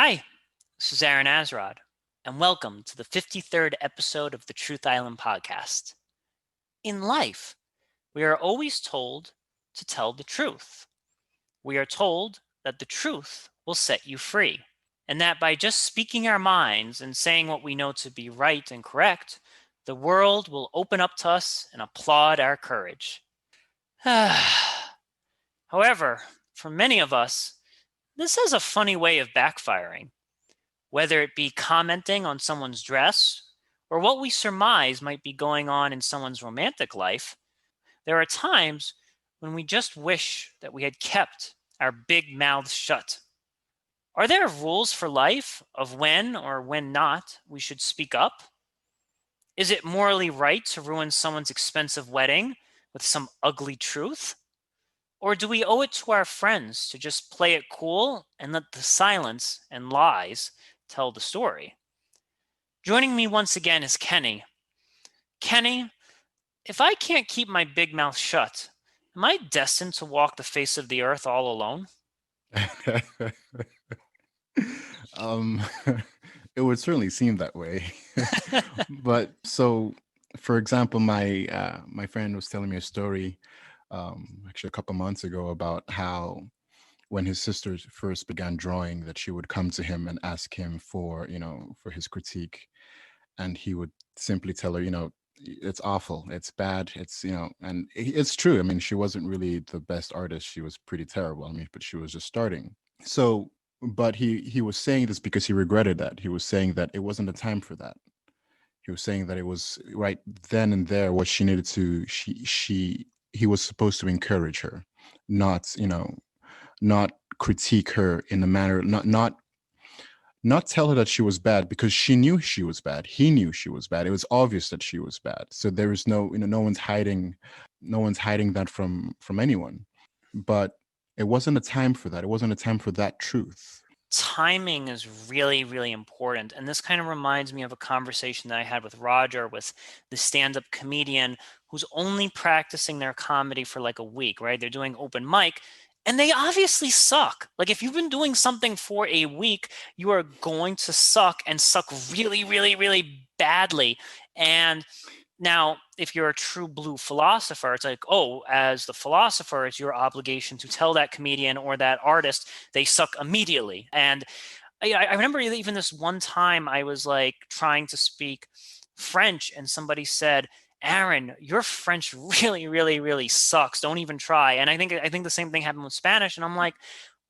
Hi, this is Aaron Azrod, and welcome to the 53rd episode of the Truth Island podcast. In life, we are always told to tell the truth. We are told that the truth will set you free, and that by just speaking our minds and saying what we know to be right and correct, the world will open up to us and applaud our courage. However, for many of us, this has a funny way of backfiring. Whether it be commenting on someone's dress or what we surmise might be going on in someone's romantic life, there are times when we just wish that we had kept our big mouths shut. Are there rules for life of when or when not we should speak up? Is it morally right to ruin someone's expensive wedding with some ugly truth? Or do we owe it to our friends to just play it cool and let the silence and lies tell the story? Joining me once again is Kenny. Kenny, if I can't keep my big mouth shut, am I destined to walk the face of the earth all alone? um, it would certainly seem that way. But so, for example, my friend was telling me a story, actually a couple months ago, about how when his sisters first began drawing, that she would come to him and ask him for his critique, and he would simply tell her, it's awful, it's bad, and it's true. I mean, she wasn't really the best artist; she was pretty terrible. I mean, but she was just starting. So, but he was saying this because he regretted that. He was saying that it wasn't the time for that. He was saying that it was right then and there what she needed to. She he was supposed to encourage her, not not critique her in a manner, not tell her that she was bad, because she knew she was bad. He knew she was bad. It was obvious that she was bad. So there is no one's hiding that from anyone. But it wasn't a time for that. It wasn't a time for that truth. Timing is really, really important. And this kind of reminds me of a conversation that I had with Roger, with the stand-up comedian who's only practicing their comedy for like a week, right? They're doing open mic and they obviously suck. Like if you've been doing something for a week, you are going to suck and suck really, really, really badly. And now, if you're a true blue philosopher, it's like, oh, as the philosopher, it's your obligation to tell that comedian or that artist they suck immediately. And I remember even this one time I was like trying to speak French and somebody said, Aaron, your French really, really, really sucks. Don't even try. And I think the same thing happened with Spanish. And I'm like,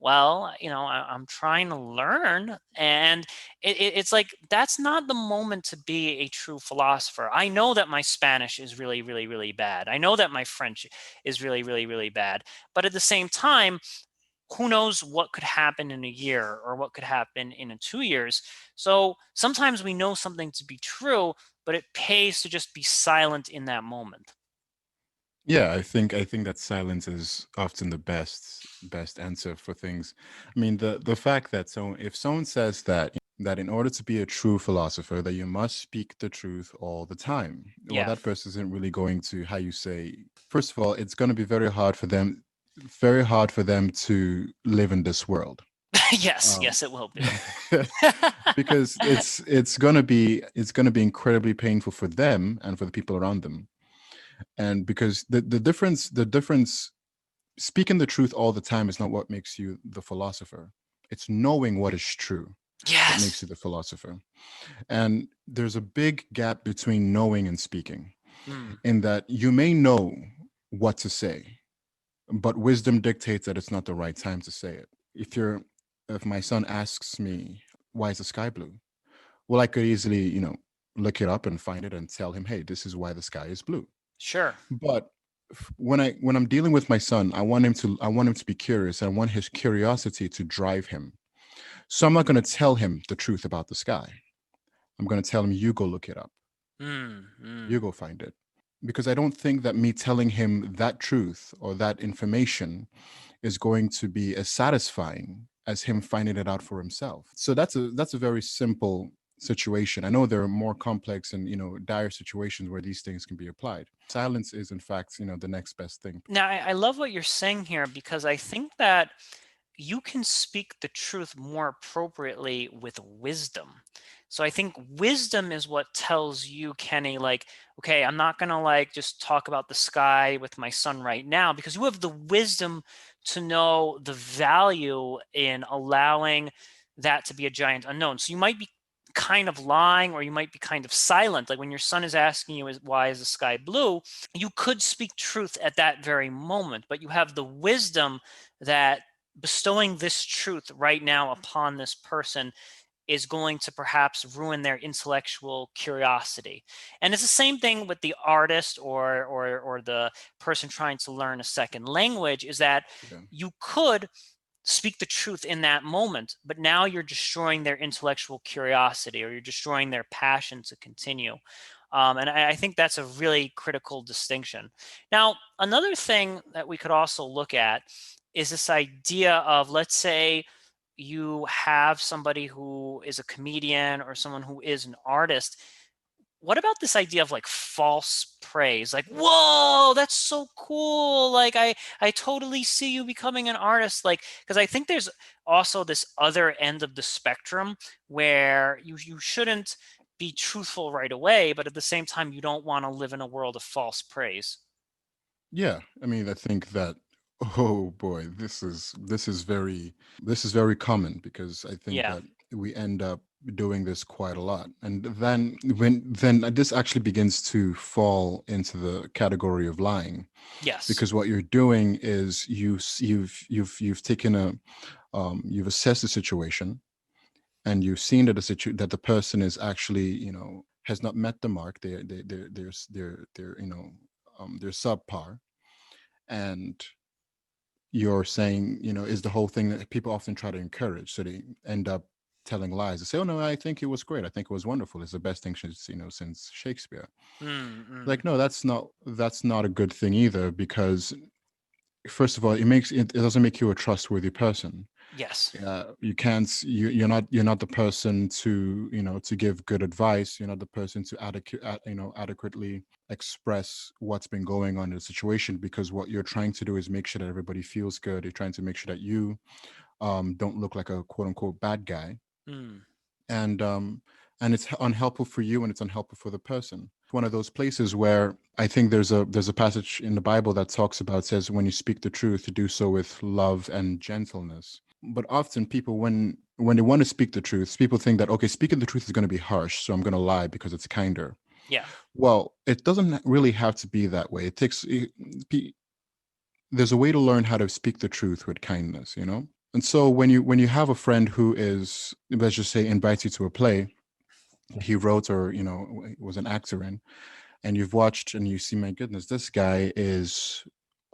well, I'm trying to learn. And it's like, that's not the moment to be a true philosopher. I know that my Spanish is really, really, really bad. I know that my French is really, really, really bad. But at the same time, who knows what could happen in a year or what could happen in 2 years. So sometimes we know something to be true, but it pays to just be silent in that moment. Yeah, I think that silence is often the best answer for things. I mean, the fact that, so if someone says that in order to be a true philosopher, that you must speak the truth all the time, well, Yeah. that person isn't really going to, how you say, first of all, it's going to be very hard for them to live in this world. Yes, Um, yes, it will be. because it's gonna be incredibly painful for them and for the people around them. And because the difference, speaking the truth all the time is not what makes you the philosopher. It's knowing what is true that makes Yes. you the philosopher. And there's a big gap between knowing and speaking, Mm. in that you may know what to say, but wisdom dictates that it's not the right time to say it. If my son asks me, why is the sky blue? Well, I could easily, look it up and find it and tell him, hey, this is why the sky is blue. Sure. But when I'm dealing with my son, I want him to be curious. I want his curiosity to drive him. So I'm not going to tell him the truth about the sky. I'm going to tell him, you go look it up. Mm, You mm. go find it. Because I don't think that me telling him that truth or that information is going to be as satisfying as him finding it out for himself. So that's a very simple situation. I know there are more complex and dire situations where these things can be applied. Silence is, in fact, the next best thing. Now, I love what you're saying here because I think that you can speak the truth more appropriately with wisdom. So I think wisdom is what tells you, Kenny, like, okay, I'm not going to like just talk about the sky with my son right now, because you have the wisdom to know the value in allowing that to be a giant unknown. So you might be kind of lying, or you might be kind of silent. Like when your son is asking you, why is the sky blue? You could speak truth at that very moment, but you have the wisdom that bestowing this truth right now upon this person is going to perhaps ruin their intellectual curiosity. And it's the same thing with the artist, or the person trying to learn a second language, is that Yeah. you could speak the truth in that moment, but now you're destroying their intellectual curiosity, or you're destroying their passion to continue. And I think that's a really critical distinction. Now, another thing that we could also look at is this idea of, let's say you have somebody who is a comedian or someone who is an artist. What about this idea of like false praise? Like, whoa, that's so cool. Like I totally see you becoming an artist. Like, because I think there's also this other end of the spectrum where you shouldn't be truthful right away, but at the same time you don't want to live in a world of false praise. Yeah, I mean, I think that, oh boy, this is very common, because I think Yeah. that we end up doing this quite a lot. And then this actually begins to fall into the category of lying, Yes. because what you're doing is you've taken a you've assessed the situation, and you've seen that that the person is actually, has not met the mark. They're they're subpar. And you're saying, is the whole thing that people often try to encourage. So they end up telling lies. They say, oh no, I think it was great. I think it was wonderful. It's the best thing since, since Shakespeare. Mm-mm. Like, no, that's not a good thing either, because first of all, it doesn't make you a trustworthy person. Yes. You can't you're not the person to, to give good advice. You're not the person to adequately express what's been going on in the situation, because what you're trying to do is make sure that everybody feels good. You're trying to make sure that you don't look like a quote unquote bad guy. Mm. And it's unhelpful for you, and it's unhelpful for the person. It's one of those places where I think there's a passage in the Bible that talks about, says, when you speak the truth, to do so with love and gentleness. But often people, when they want to speak the truth, people think that, okay, speaking the truth is going to be harsh, so I'm going to lie because it's kinder. Yeah. Well, it doesn't really have to be that way. There's a way to learn how to speak the truth with kindness. And so when you have a friend who is, let's just say, invites you to a play he wrote, or was an actor in, and you've watched and you see, my goodness, this guy is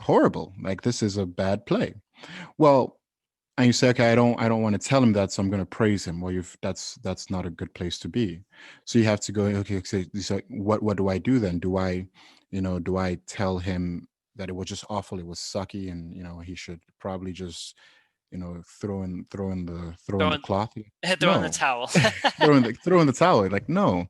horrible, like this is a bad play. Well, and you say, okay, I don't want to tell him that, so I'm going to praise him. Well, that's not a good place to be. So you have to go, okay, so what do I do then? Do I tell him that it was just awful, it was sucky, and he should probably just throw in the Throwing cloth? throwing the No. towel. Throw in the towel, like, no.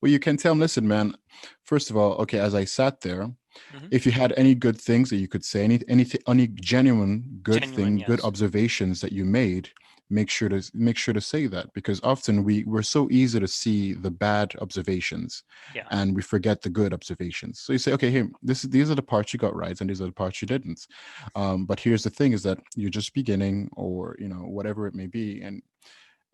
Well, you can tell him, listen, man, first of all, okay, as I sat there, Hmm. if you had any good things that you could say, any genuine good Genuine, thing, good yes. observations that you made, make sure to say that, because often we're so easy to see the bad observations, Yeah. and we forget the good observations. So you say, okay, here, these are the parts you got right, and these are the parts you didn't. But here's the thing: is that you're just beginning, or whatever it may be, and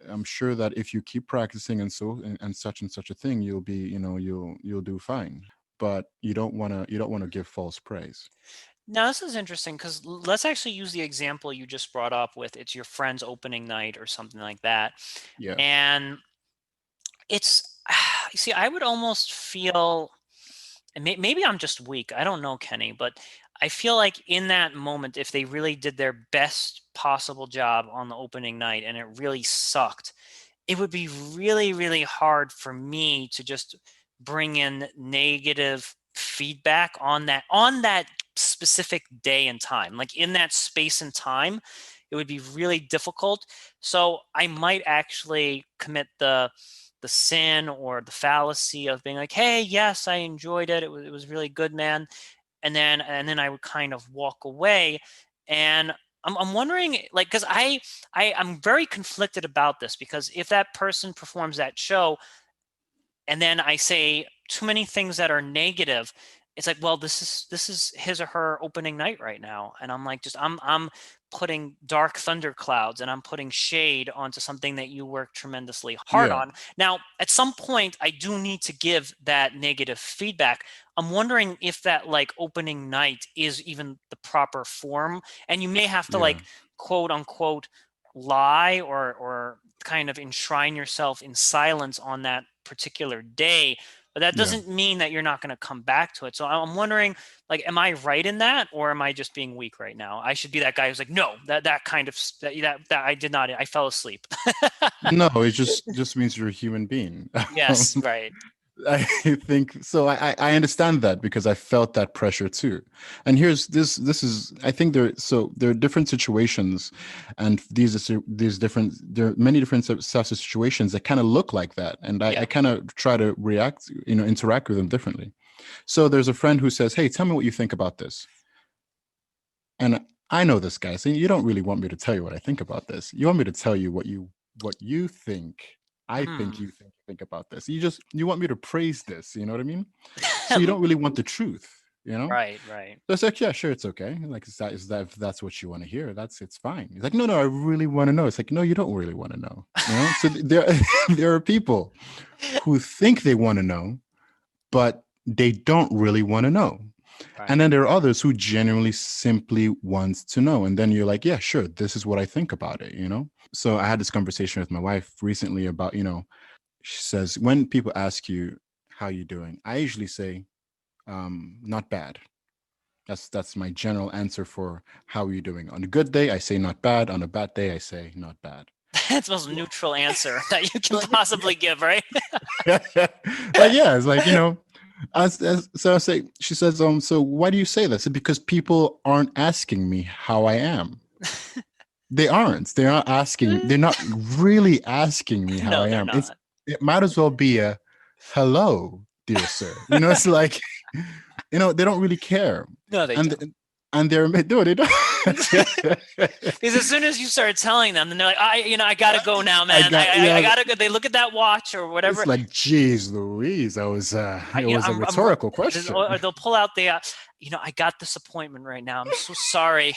I'm sure that if you keep practicing, and such and such a thing, you'll be, you'll do fine. But you don't want to give false praise. Now, this is interesting because let's actually use the example you just brought up with, it's your friend's opening night or something like that. Yeah. And it's, you see, I would almost feel, and maybe I'm just weak. I don't know, Kenny, but I feel like in that moment, if they really did their best possible job on the opening night and it really sucked, it would be really, really hard for me to just bring in negative feedback on that specific day and time. Like in that space and time, it would be really difficult. So I might actually commit the sin or the fallacy of being like, hey, yes, I enjoyed it. It was really good, man. And then I would kind of walk away. And I'm wondering, like, because I'm very conflicted about this, because if that person performs that show and then I say too many things that are negative, it's like, well, this is his or her opening night right now, and I'm like, just I'm putting dark thunderclouds and I'm putting shade onto something that you worked tremendously hard Yeah, on. Now, at some point, I do need to give that negative feedback. I'm wondering if that like opening night is even the proper form, and you may have to yeah, like quote unquote lie or kind of enshrine yourself in silence on that particular day, but that yeah. doesn't mean that you're not going to come back to it. So I'm wondering, like, am I right in that, or am I just being weak right now? I should be that guy who's like, no, that kind of that I did not, I fell asleep. No, it just means you're a human being. Yes, right. I think so. I understand that because I felt that pressure too. And here's this is I think there are different situations, and these different there are many different sets of situations that kind of look like that, and I Yeah. kind of try to react, interact with them differently. So there's a friend who says, "Hey, tell me what you think about this," and I know this guy saying, "You don't really want me to tell you what I think about this. You want me to tell you what you think." I think Hmm. you think about this. You want me to praise this, you know what I mean? So you don't really want the truth, you know? Right, right. So it's like, yeah, sure, it's okay. Like, is that if that's what you want to hear, it's fine. He's like, no, I really want to know. It's like, no, you don't really want to know, you know? So there there are people who think they want to know, but they don't really want to know. And Right. then there are others who genuinely simply want to know. And then you're like, yeah, sure, this is what I think about it, you know? So I had this conversation with my wife recently about, she says, when people ask you how you doing, I usually say, not bad. That's my general answer for how are you doing. On a good day, I say not bad. On a bad day, I say not bad. That's the most neutral answer that you can possibly give, right? Like, yeah, it's like, so I say, she says, so why do you say this? Because people aren't asking me how I am. They aren't. They're not asking. They're not really asking me how No, I they're am. not. It might as well be a hello, dear sir. It's like, they don't really care. No, they And don't. and they're no, they don't. Because as soon as you start telling them, then they're like, I gotta go now, I man. got I yeah. gotta go. They look at that watch or whatever. It's like, geez, Louise. That was I, it was a I'm, rhetorical question. or they'll pull out the, I got this appointment right now. I'm so sorry.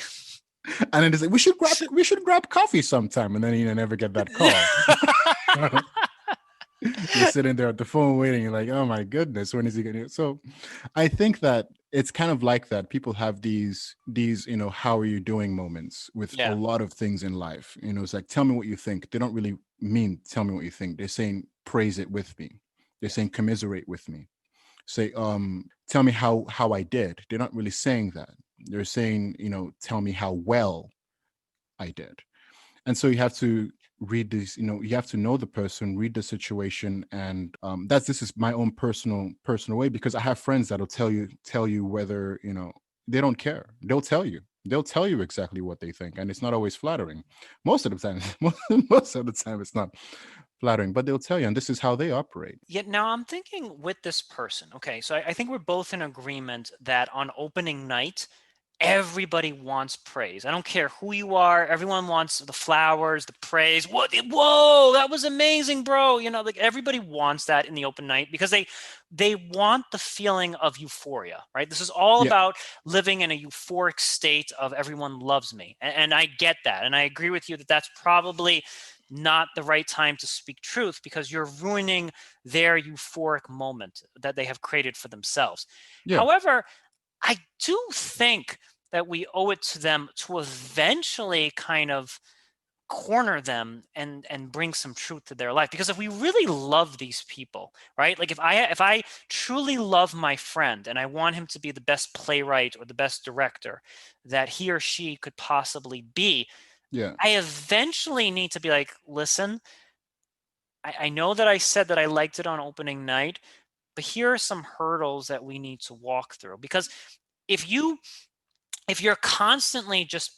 And then they say, we should grab coffee sometime, and then you never get that call. You're sitting there at the phone waiting. You're like, oh my goodness, when is he gonna? So, I think that it's kind of like that. People have these how are you doing moments with a Yeah. lot of things in life. It's like, tell me what you think. They don't really mean tell me what you think. They're saying praise it with me. They're Yeah. saying commiserate with me. Say, tell me how I did. They're not really saying that. They're saying, tell me how well I did. And so you have to read this, you have to know the person, read the situation. And this is my own personal way, because I have friends that'll tell you whether, they don't care. They'll tell you exactly what they think, and it's not always flattering. Most of the time, most of the time it's not flattering, but they'll tell you, and this is how they operate. Yet now I'm thinking with this person. Okay, so I think we're both in agreement that on opening night, everybody wants praise. I don't care who you are. Everyone wants the flowers, the praise. What? Whoa, that was amazing, bro. Like everybody wants that in the open night because they want the feeling of euphoria, right? This is all Yeah, about living in a euphoric state of everyone loves me, and I get that, and I agree with you that that's probably not the right time to speak truth because you're ruining their euphoric moment that they have created for themselves. yeah, However, I do think that we owe it to them to eventually kind of corner them and bring some truth to their life, because if we really love these people, right, like if I truly love my friend and I want him to be the best playwright or the best director that he or she could possibly be, yeah, I eventually need to be like, listen, I know that I said that I liked it on opening night, but here are some hurdles that we need to walk through. Because if you if you're constantly just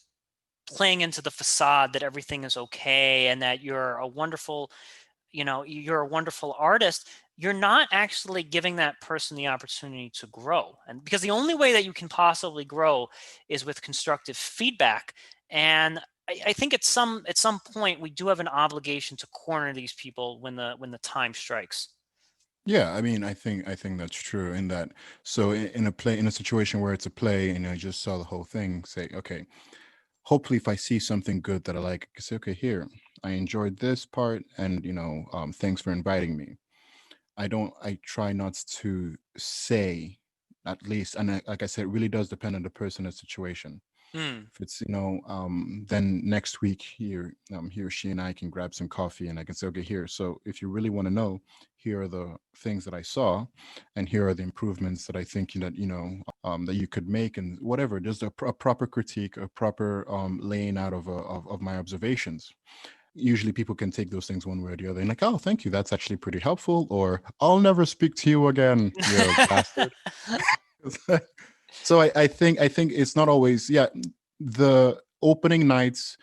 playing into the facade that everything is okay and that you're a wonderful artist, you're not actually giving that person the opportunity to grow. And because the only way that you can possibly grow is with constructive feedback. And I think at some point we do have an obligation to corner these people when the time strikes. Yeah, I mean, I think that's true in that. So in a play, in a situation where it's a play, and I just saw the whole thing, say, okay, hopefully if I see something good that I like, I can say, okay, here, I enjoyed this part, and thanks for inviting me. I try not to say, at least, and like I said, it really does depend on the person and situation. Mm, If it's, then next week he or she and I can grab some coffee, and I can say, okay, here. So if you really want to know, here are the things that I saw, and here are the improvements that I think that you could make, and whatever. Just a proper critique, a proper laying out of my observations. Usually people can take those things one way or the other, and like, oh, thank you, that's actually pretty helpful, or I'll never speak to you again, you bastard. So I think it's not always, yeah, the opening nights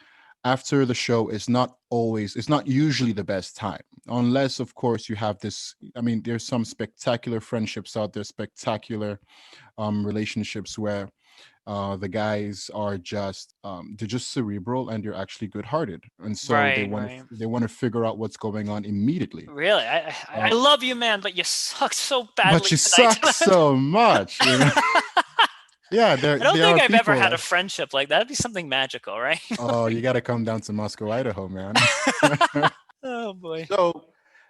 after the show is not always, it's not usually the best time, unless of course you have this, I mean, there's some spectacular friendships out there, spectacular relationships where the guys are just they're just cerebral, and they're actually good-hearted, and so they right, want to right. they want to figure out what's going on immediately. Really, I uh, love you, man, but you suck so but badly you tonight. suck so much. Yeah, there I don't there think are I've ever people had a like, friendship like that. That'd be something magical, right? oh, you got to come down to Moscow, Idaho, man. Oh boy. So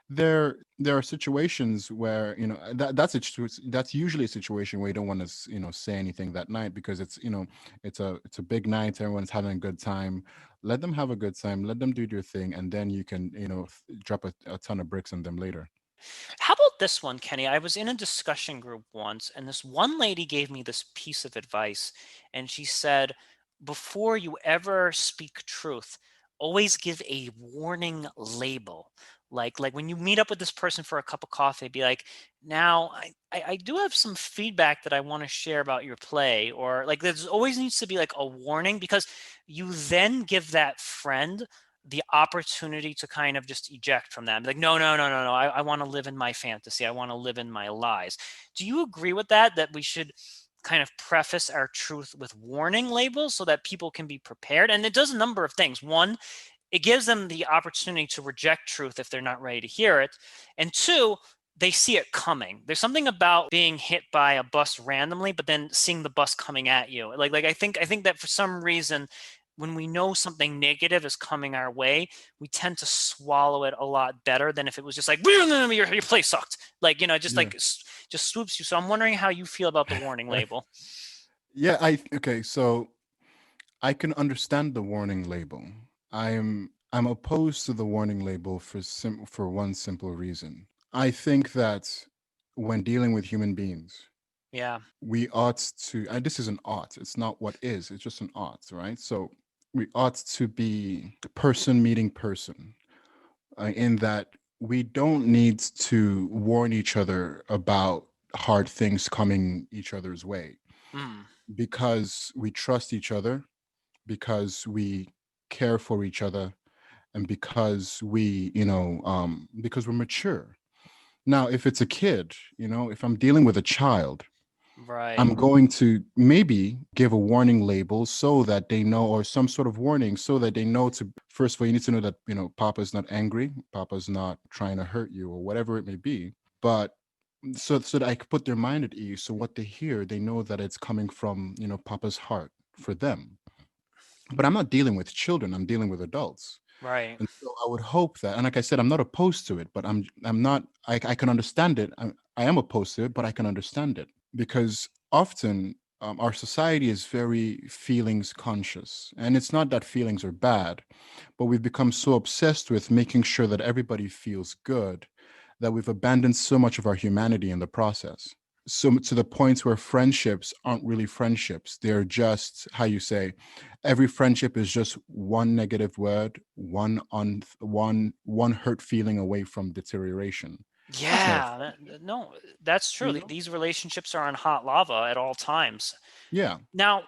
there are situations where that's usually a situation where you don't want to say anything that night, because it's a big night, everyone's having a good time. Let them have a good time, let them do their thing, and then you can drop a ton of bricks on them later. How about this one, Kenny? I was in a discussion group once, and this one lady gave me this piece of advice, and she said, before you ever speak truth, always give a warning label. Like when you meet up with this person for a cup of coffee, be like, now I do have some feedback that I want to share about your play, or like there's always needs to be like a warning, because you then give that friend the opportunity to kind of just eject from that. Be like, no, no, no, no, no. I want to live in my fantasy. I want to live in my lies. Do you agree with that? That we should kind of preface our truth with warning labels so that people can be prepared? And it does a number of things. One, it gives them the opportunity to reject truth if they're not ready to hear it. And two, they see it coming. There's something about being hit by a bus randomly, but then seeing the bus coming at you. I think that for some reason, when we know something negative is coming our way, we tend to swallow it a lot better than if it was just like your play sucked. Like, just Yeah. like just swoops you. So I'm wondering how you feel about the warning label. Yeah, I okay, so I can understand the warning label. I'm opposed to the warning label for one simple reason. I think that when dealing with human beings, Yeah. we ought to, and this is an ought, it's not what is, it's just an ought, right? So we ought to be person meeting person, in that we don't need to warn each other about hard things coming each other's way, Mm, because we trust each other, because we care for each other, and because we're mature. Now if it's a kid, if I'm dealing with a child, right. I'm going to maybe give a warning label so that they know, or some sort of warning so that they know to, first of all, you need to know that, Papa's not angry, Papa's not trying to hurt you, or whatever it may be. But so that I could put their mind at ease. So what they hear, they know that it's coming from, Papa's heart for them. But I'm not dealing with children, I'm dealing with adults. Right. And so I would hope that, and like I said, I'm not opposed to it, but I'm not, I can understand it. I am opposed to it, but I can understand it, because often our society is very feelings conscious. And it's not that feelings are bad, but we've become so obsessed with making sure that everybody feels good that we've abandoned so much of our humanity in the process. So to the point where friendships aren't really friendships. They're just, how you say, every friendship is just one negative word, one hurt feeling away from deterioration. That's not a Yeah, friendship, no, that's true. you know? These relationships are on hot lava at all times. Yeah. Now,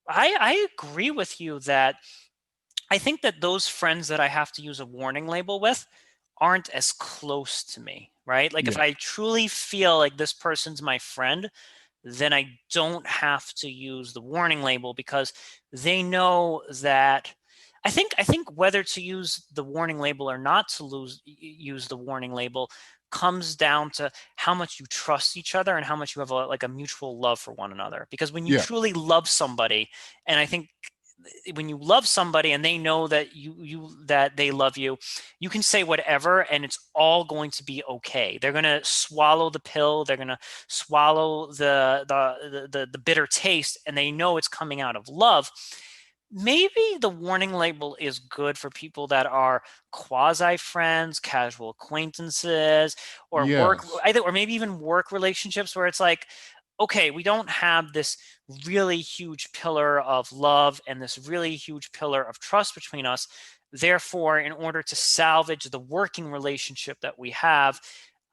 I agree with you that I think that those friends that I have to use a warning label with aren't as close to me, right? Like if Yeah. I truly feel like this person's my friend, then I don't have to use the warning label, because they know that I think whether to use the warning label or not to use the warning label comes down to how much you trust each other and how much you have like a mutual love for one another. Because when you Yeah. truly love somebody, and I think when you love somebody and they know that that they love you, you can say whatever and it's all going to be okay. They're going to swallow the pill, they're going to swallow the bitter taste, and they know it's coming out of love. Maybe the warning label is good for people that are quasi friends, casual acquaintances, or Yes. or maybe even work relationships where it's like, okay, we don't have this really huge pillar of love and this really huge pillar of trust between us. Therefore, in order to salvage the working relationship that we have,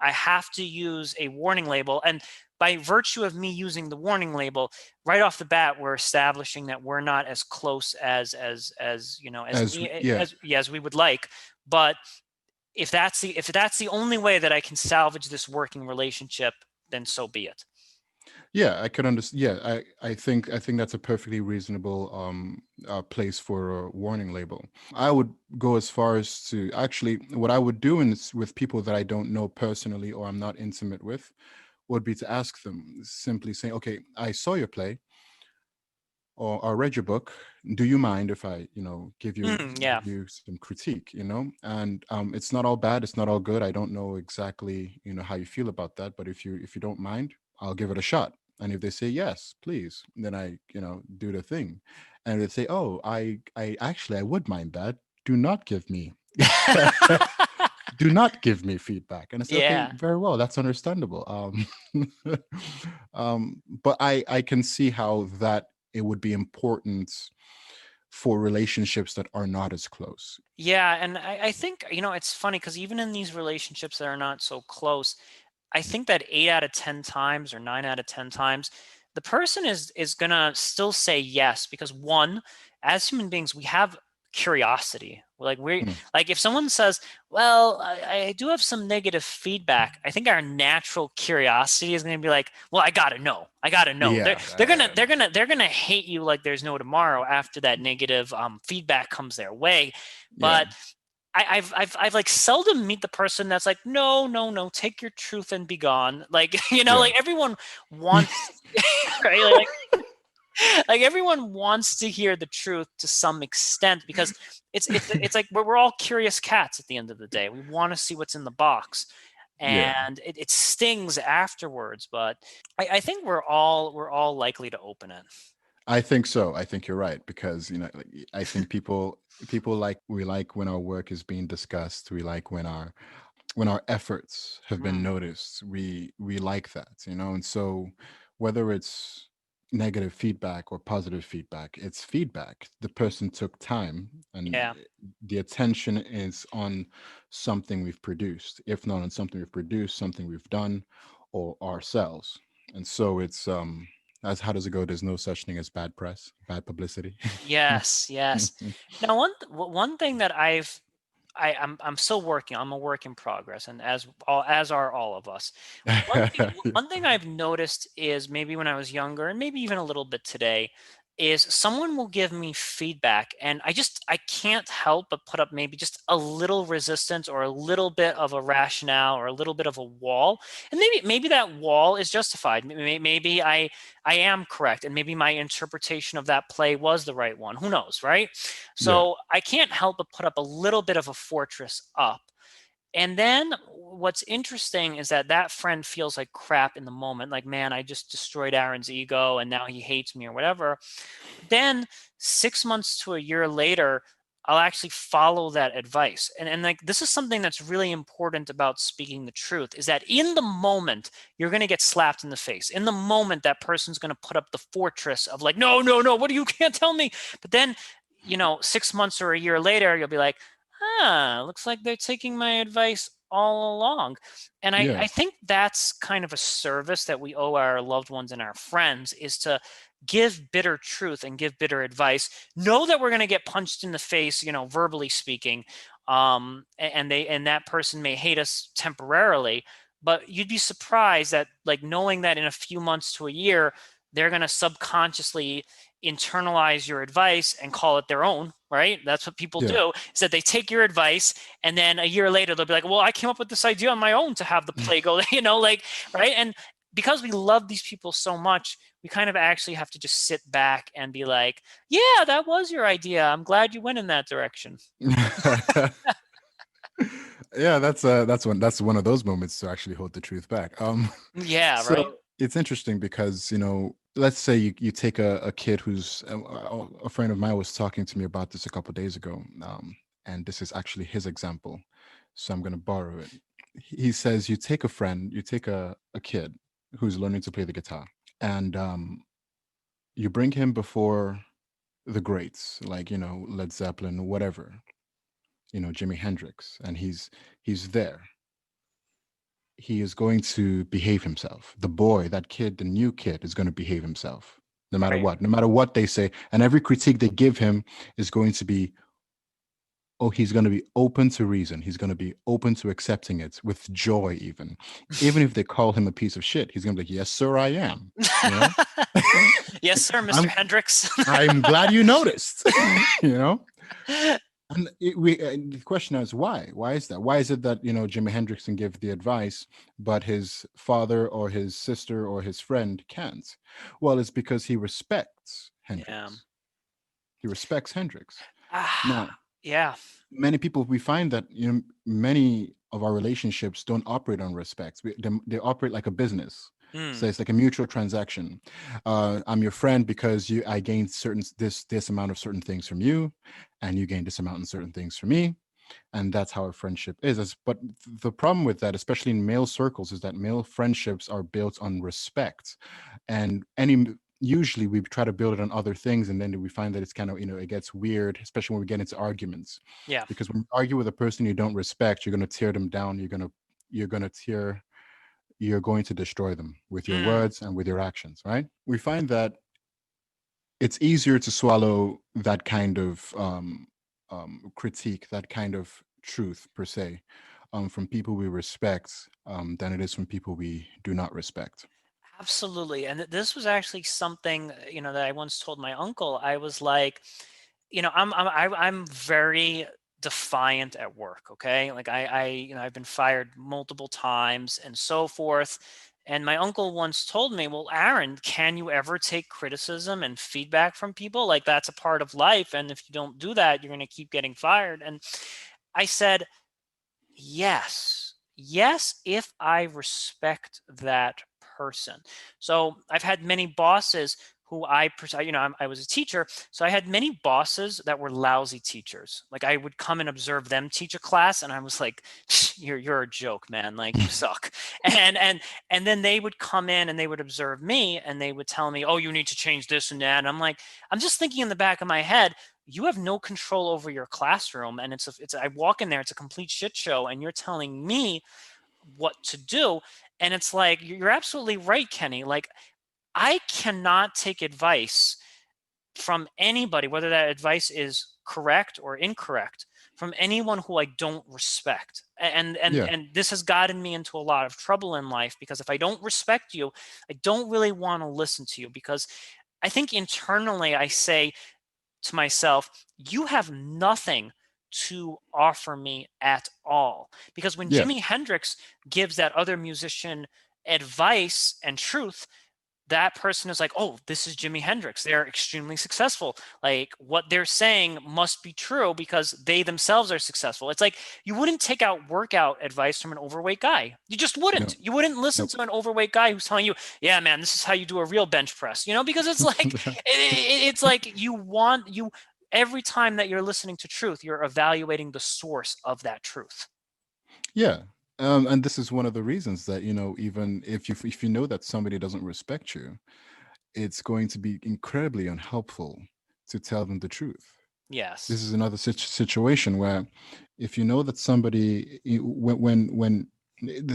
I have to use a warning label. And by virtue of me using the warning label, right off the bat, we're establishing that we're not as close as As yeah. as we would like. But if that's the only way that I can salvage this working relationship, then so be it. Yeah, I could understand. Yeah, I think that's a perfectly reasonable place for a warning label. I would go as far as to actually what I would do with people that I don't know personally or I'm not intimate with would be to ask them, simply saying, "Okay, I saw your play or read your book. Do you mind if I, give you Yeah. some critique, And it's not all bad, it's not all good. I don't know exactly, how you feel about that, but if you don't mind, I'll give it a shot." And if they say yes, please, then I, do the thing. And if they say, "Oh, I actually I would mind that. Do not give me do not give me feedback." And I say, "Okay, Yeah. very well, that's understandable." But I can see how that it would be important for relationships that are not as close. Yeah, and I think, it's funny because even in these relationships that are not so close, I think that 8 out of 10 times or 9 out of 10 times, the person is gonna still say yes, because one, as human beings, we have curiosity. Mm. Like if someone says, "Well, I do have some negative feedback," I think our natural curiosity is gonna be like, "Well, I gotta know. I gotta know." Yeah, They're gonna hate you like there's no tomorrow after that negative feedback comes their way. yeah, But I've like seldom meet the person that's like, no, no, no, take your truth and be gone. Like, yeah, like everyone wants, right? Like everyone wants to hear the truth to some extent, because it's like we're all curious cats at the end of the day. We want to see what's in the box, yeah. and it stings afterwards. But I think we're all likely to open it. I think so. I think you're right because like, I think people like we like when our work is being discussed. We like when our efforts have been Mm, noticed. We like that, and so whether it's negative feedback or positive feedback, it's feedback. The person took time and yeah. the attention is on something we've produced, if not on something we've produced, something we've done or ourselves. And so it's as how does it go? There's no such thing as bad press, bad publicity. Yes, yes. Now, one thing that I'm still working. I'm a work in progress, and as are all of us. One thing I've noticed is, maybe when I was younger, and maybe even a little bit today, is someone will give me feedback, and I can't help but put up maybe just a little resistance or a little bit of a rationale or a little bit of a wall, and maybe that wall is justified. Maybe I am correct, and maybe my interpretation of that play was the right one. Who knows, right? Yeah, So I can't help but put up a little bit of a fortress up. And then what's interesting is that that friend feels like crap in the moment. Like, man, I just destroyed Aaron's ego and now he hates me or whatever. Then 6 months to a year later, I'll actually follow that advice. And like, this is something that's really important about speaking the truth, is that in the moment, you're going to get slapped in the face. In the moment, that person's going to put up the fortress of like, no, no, no, what do you can't tell me? But then, 6 months or a year later, you'll be like, looks like they're taking my advice all along. And I, yeah, I think that's kind of a service that we owe our loved ones and our friends, is to give bitter truth and give bitter advice. Know that we're going to get punched in the face, verbally speaking. And that person may hate us temporarily, But you'd be surprised that, like, knowing that in a few months to a year, they're going to subconsciously internalize your advice and call it their own, right? That's what people Yeah. do, is that they take your advice and then a year later they'll be like, well, I came up with this idea on my own to have the play go, like, right? And because we love these people so much, we kind of actually have to just sit back and be like, yeah, that was your idea. I'm glad you went in that direction. Yeah, that's one of those moments to actually hold the truth back. Yeah, So right. it's interesting because, let's say you take a kid who's a friend of mine was talking to me about this a couple of days ago, and this is actually his example, so I'm going to borrow it. He says you take a kid who's learning to play the guitar, and you bring him before the greats, like Led Zeppelin, whatever, Jimi Hendrix, and he's there. He is going to behave himself. The boy, that kid, the new kid is going to behave himself Right. no matter what they say. And every critique they give him is going to be, oh, he's going to be open to reason. He's going to be open to accepting it with joy, even. Even if they call him a piece of shit, he's going to be like, yes, sir, I am. You know? Yes, sir, Mr. I'm Hendrix. I'm glad you noticed. you know? And the question is why? Why is that? Why is it that Jimi Hendrix can give the advice, but his father or his sister or his friend can't? Well, it's because he respects Yeah. Hendrix. He respects Hendrix. Ah, Now, yeah. many people we find that many of our relationships don't operate on respect. They operate like a business. So Mm, it's like a mutual transaction. I'm your friend because I gain this amount of certain things from you, and you gain this amount of certain things from me, and that's how a friendship is. But the problem with that, especially in male circles, is that male friendships are built on respect, and usually we try to build it on other things, and then we find that it's kind of it gets weird, especially when we get into arguments, yeah. because when you argue with a person you don't respect, you're going to tear them down. You're going to destroy them with your Mm, words and with your actions, right? We find that it's easier to swallow that kind of critique, that kind of truth per se, from people we respect, than it is from people we do not respect. absolutely. And this was actually something, that I once told my uncle. I was like, I'm very defiant at work. Okay. Like I've been fired multiple times and so forth. And my uncle once told me, well, Aaron, can you ever take criticism and feedback from people? Like that's a part of life. And if you don't do that, you're going to keep getting fired. And I said, yes. Yes, if I respect that person. So I've had many bosses who I was a teacher, so I had many bosses that were lousy teachers. Like I would come and observe them teach a class, and I was like, "You're a joke, man. Like you suck." And then they would come in and they would observe me, and they would tell me, "Oh, you need to change this and that." And I'm like, I'm just thinking in the back of my head, you have no control over your classroom, and I walk in there, it's a complete shit show, and you're telling me what to do. And it's like, you're absolutely right, Kenny. Like I cannot take advice from anybody, whether that advice is correct or incorrect, from anyone who I don't respect. Yeah, And this has gotten me into a lot of trouble in life, because if I don't respect you, I don't really want to listen to you, because I think internally I say to myself, you have nothing to offer me at all. Because when yeah, Jimi Hendrix gives that other musician advice and truth, that person is like, oh, this is Jimi Hendrix. They're extremely successful. Like what they're saying must be true because they themselves are successful. It's like you wouldn't take out workout advice from an overweight guy. You just wouldn't. no, You wouldn't listen nope. to an overweight guy who's telling you, yeah, man, this is how you do a real bench press, because it's like, it's like every time that you're listening to truth, you're evaluating the source of that truth. Yeah. And this is one of the reasons that, even if you know that somebody doesn't respect you, it's going to be incredibly unhelpful to tell them the truth. This Yes. is another situation where, if you know that somebody,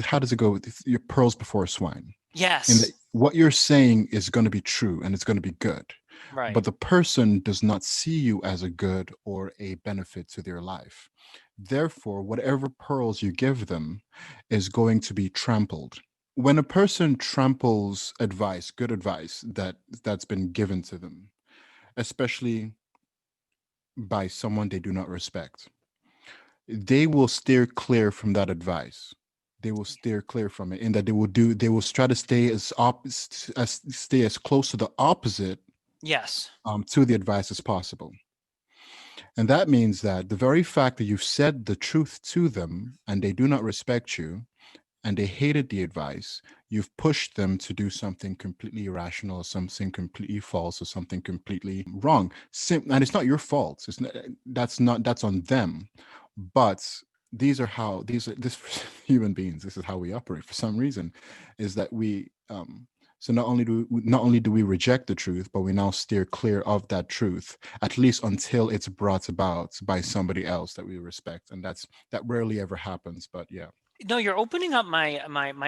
how does it go? Your pearls before swine. And that Yes. what you're saying is going to be true and it's going to be good, Right. but the person does not see you as a good or a benefit to their life. Therefore, whatever pearls you give them is going to be trampled. When a person tramples advice, good advice that's been given to them, especially by someone they do not respect, they will steer clear from that advice. They will steer clear from it, in that they will try to stay as stay as close to the opposite Yes. to the advice as possible. And that means that the very fact that you've said the truth to them and they do not respect you and they hated the advice, you've pushed them to do something completely irrational, or something completely false, or something completely wrong. And it's not your fault. It's not, that's on them. But these are how these are this human beings. This is how we operate. For some reason, is that we so not only do we reject the truth, but we now steer clear of that truth, at least until it's brought about by somebody else that we respect, and that rarely ever happens. But yeah. No, you're opening up my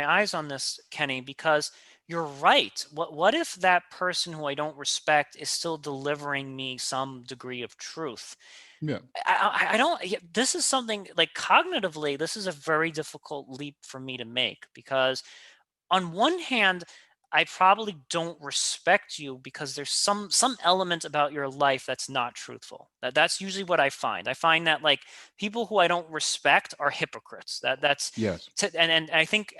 eyes on this, Kenny, because you're right. What if that person who I don't respect is still delivering me some degree of truth? Yeah. I don't. This is something like cognitively. This is a very difficult leap for me to make because on one hand, I probably don't respect you because there's some element about your life that's not truthful. That's usually what I find. I find that like people who I don't respect are hypocrites. Yes. And I think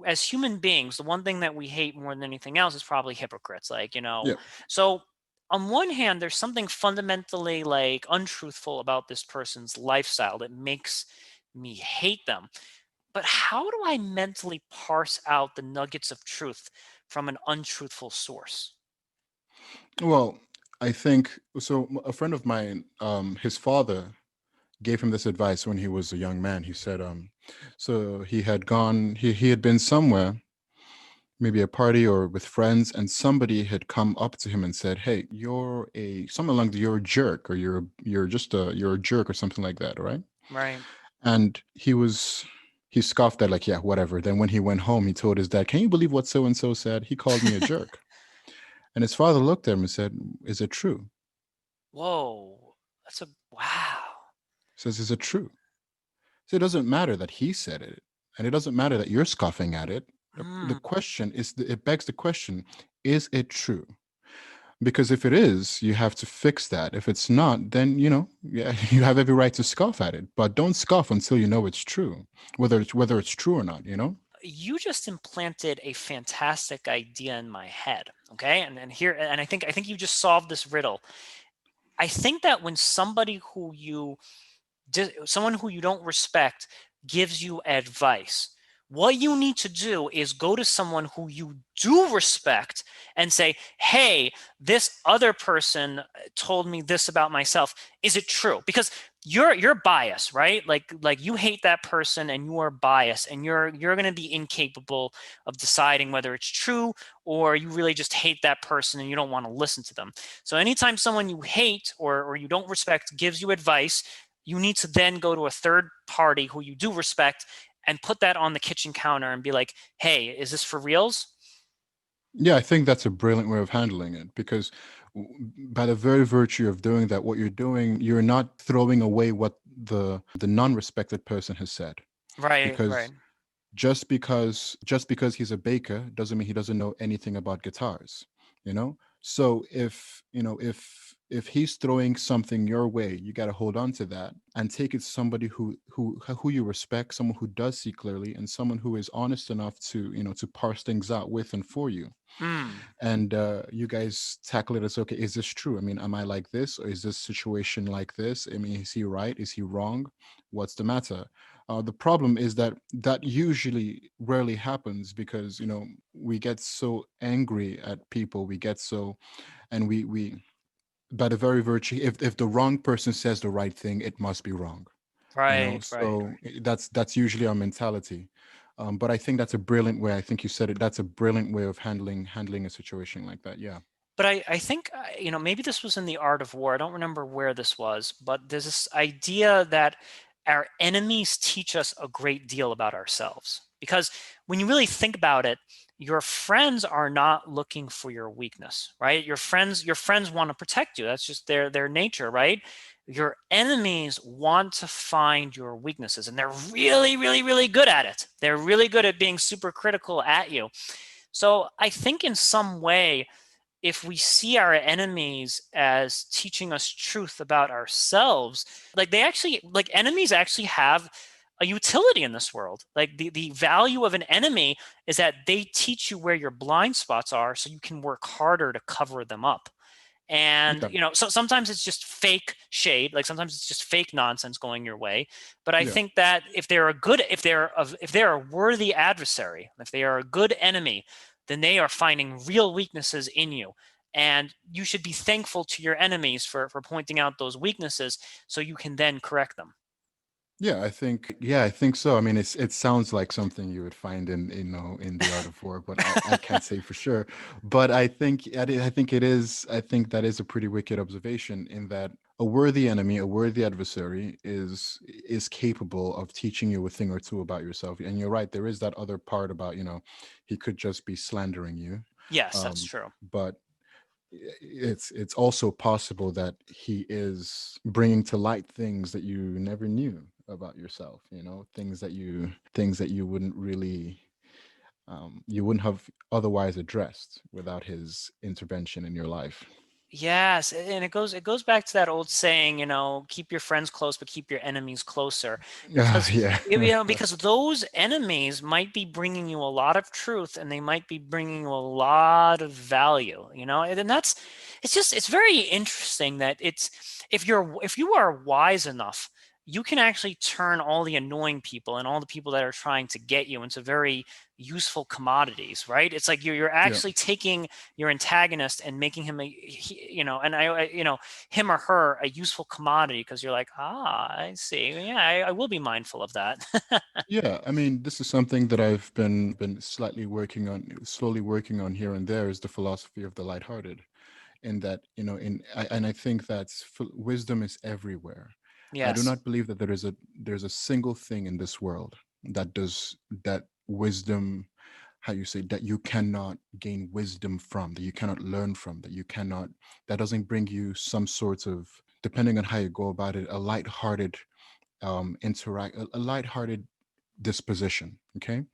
as human beings, the one thing that we hate more than anything else is probably hypocrites. Like, Yeah. so on one hand, there's something fundamentally like untruthful about this person's lifestyle that makes me hate them. But how do I mentally parse out the nuggets of truth from an untruthful source? Well, I think so. A friend of mine, his father gave him this advice when he was a young man. He said, so he had been somewhere, maybe a party or with friends, and somebody had come up to him and said, "Hey, something along you're a jerk, or you're a jerk, or something like that, right?" Right. And he scoffed at, like, yeah, whatever. Then when he went home, he told his dad, "Can you believe what so and so said? He called me a jerk." And his father looked at him and said, "Is it true?" Whoa. That's a wow. He says, "Is it true?" So it doesn't matter that he said it, and it doesn't matter that you're scoffing at it. The Mm. question is, it begs the question: is it true? Because if it is, you have to fix that. If it's not, then yeah, you have every right to scoff at it. But don't scoff until you know it's true, whether it's true or not. You just implanted a fantastic idea in my head. Okay. And here, and I think you just solved this riddle. I think that when someone who you don't respect gives you advice, what you need to do is go to someone who you do respect and say, "Hey, this other person told me this about myself. Is it true?" Because you're biased, right? Like you hate that person and you are biased and you're going to be incapable of deciding whether it's true or you really just hate that person and you don't want to listen to them. So anytime someone you hate or you don't respect gives you advice, you need to then go to a third party who you do respect and put that on the kitchen counter and be like, "Hey, is this for reals?" Yeah, I think that's a brilliant way of handling it, because by the very virtue of doing that, what you're doing, you're not throwing away what the non-respected person has said. Right, right. Because just because he's a baker doesn't mean he doesn't know anything about guitars. So if he's throwing something your way, you got to hold on to that and take it to somebody who you respect, someone who does see clearly, and someone who is honest enough to parse things out with and for you. Mm, And you guys tackle it as, okay, is this true? I mean, am I like this, or is this situation like this? I mean, is he right, is he wrong, what's the matter? The problem is that usually rarely happens, because we get so angry at people, we get so, and we by the very virtue, if the wrong person says the right thing, it must be wrong. right, right. So that's usually our mentality. But I think that's a brilliant way, I think you said it, that's a brilliant way of handling a situation like that. Yeah. But I think, maybe this was in The Art of War. I don't remember where this was, but there's this idea that our enemies teach us a great deal about ourselves. Because when you really think about it, your friends are not looking for your weakness, right? Your friends want to protect you. That's just their nature, right? Your enemies want to find your weaknesses, and they're really, really, really good at it. They're really good at being super critical at you. So I think in some way, if we see our enemies as teaching us truth about ourselves, like enemies actually have a utility in this world. Like the value of an enemy is that they teach you where your blind spots are so you can work harder to cover them up. And Yeah. so sometimes it's just fake shade, like sometimes it's just fake nonsense going your way. But I Yeah. think that if they're a worthy adversary, if they are a good enemy, then they are finding real weaknesses in you. And you should be thankful to your enemies for pointing out those weaknesses so you can then correct them. Yeah, I think so. I mean, it sounds like something you would find in, in the art of war, but I can't say for sure. But I think that is a pretty wicked observation, in that a worthy enemy, a worthy adversary is capable of teaching you a thing or two about yourself. And you're right, there is that other part about, he could just be slandering you. Yes, that's Um, true. but it's also possible that he is bringing to light things that you never knew about yourself, things that you wouldn't really, you wouldn't have otherwise addressed without his intervention in your life. Yes, and it goes back to that old saying, keep your friends close, but keep your enemies closer, because Yeah. because those enemies might be bringing you a lot of truth, and they might be bringing you a lot of value, and that's it's very interesting that if you are wise enough, you can actually turn all the annoying people and all the people that are trying to get you into very useful commodities, right? It's like you're Yeah. actually taking your antagonist and making him him or her a useful commodity, because you're like, I see. Yeah, I will be mindful of that. Yeah, I mean, this is something that I've been slowly working on here and there, is the philosophy of the lighthearted. In that, and I think that wisdom is everywhere. I do Yes. not believe that there's a single thing in this world that wisdom, how you say, that you cannot gain wisdom from, that you cannot learn from, that doesn't bring you some sort of, depending on how you go about it, a lighthearted a lighthearted disposition. Okay.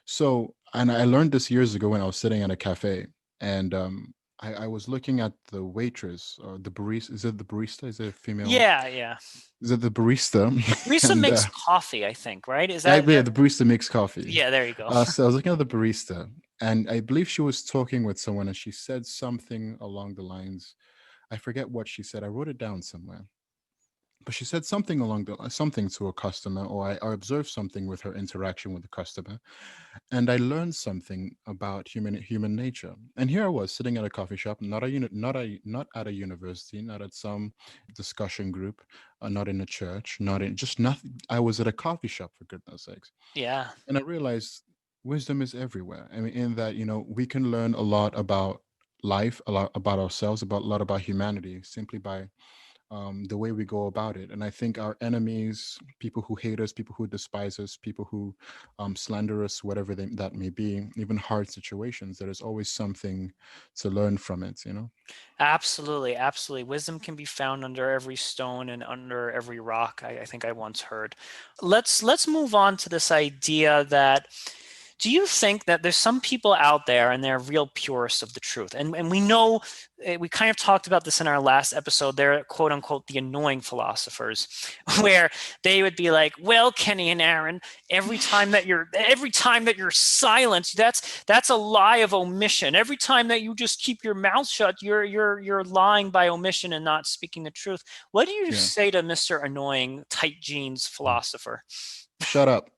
So, and I learned this years ago when I was sitting at a cafe, and I was looking at the waitress, or the barista. Is it the barista? Is it a female? Yeah, yeah. Is it the barista? Risa And makes coffee, I think, right? Is that yeah, the barista makes coffee. yeah, there you go. So I was looking at the barista, and I believe she was talking with someone, and she said something along the lines. I forget what she said. I wrote it down somewhere, but she said something something to a customer, or I observed something with her interaction with the customer, and I learned something about human nature. And here I was sitting at a coffee shop, not at a university, not at some discussion group, not in a church, not in just nothing. I was at a coffee shop, for goodness sakes. Yeah. And I realized wisdom is everywhere. I mean, in that, we can learn a lot about life, a lot about ourselves, about a lot about humanity, simply by the way we go about it. And I think our enemies, people who hate us, people who despise us, people who slander us, whatever that may be, even hard situations, there is always something to learn from it. Absolutely, absolutely. Wisdom can be found under every stone and under every rock, I think I once heard. Let's move on to this idea that do you think that there's some people out there and they're real purists of the truth? And we know we kind of talked about this in our last episode. They're quote unquote the annoying philosophers, where they would be like, "Well, Kenny and Aaron, every time that you're silent, that's a lie of omission. Every time that you just keep your mouth shut, you're lying by omission and not speaking the truth." What do you Yeah. say to Mr. Annoying Tight Jeans philosopher? Shut up.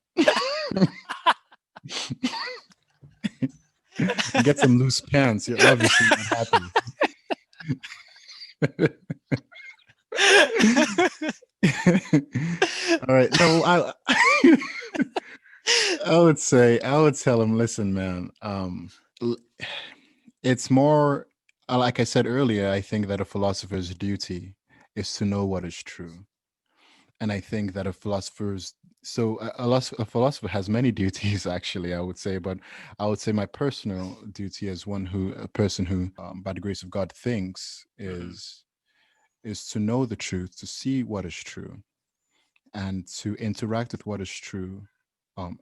Get some loose pants. You're obviously not happy. All right. No, I would tell him, listen, man. L- it's more, like I said earlier. I think that a philosopher's duty is to know what is true, and I think that a philosopher's So a philosopher has many duties, actually, I would say, but I would say my personal duty as a person who, by the grace of God, thinks Hmm. is to know the truth, to see what is true, and to interact with what is true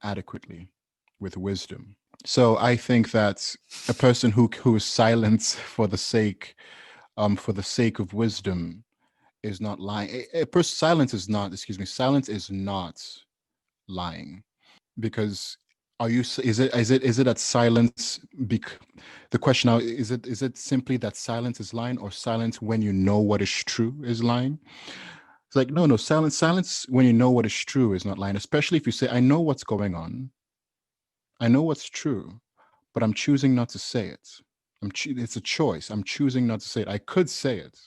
adequately with wisdom. So I think that a person who is silent for the sake of wisdom is not lying. A person silence is not, excuse me, silence is not lying, because is it that silence the question now is it simply that silence is lying, or silence when you know what is true is lying? It's like, no, silence when you know what is true is not lying, especially if you say, I know what's going on, I know what's true, but I'm choosing not to say it. It's a choice. I'm choosing not to say it. I could say it,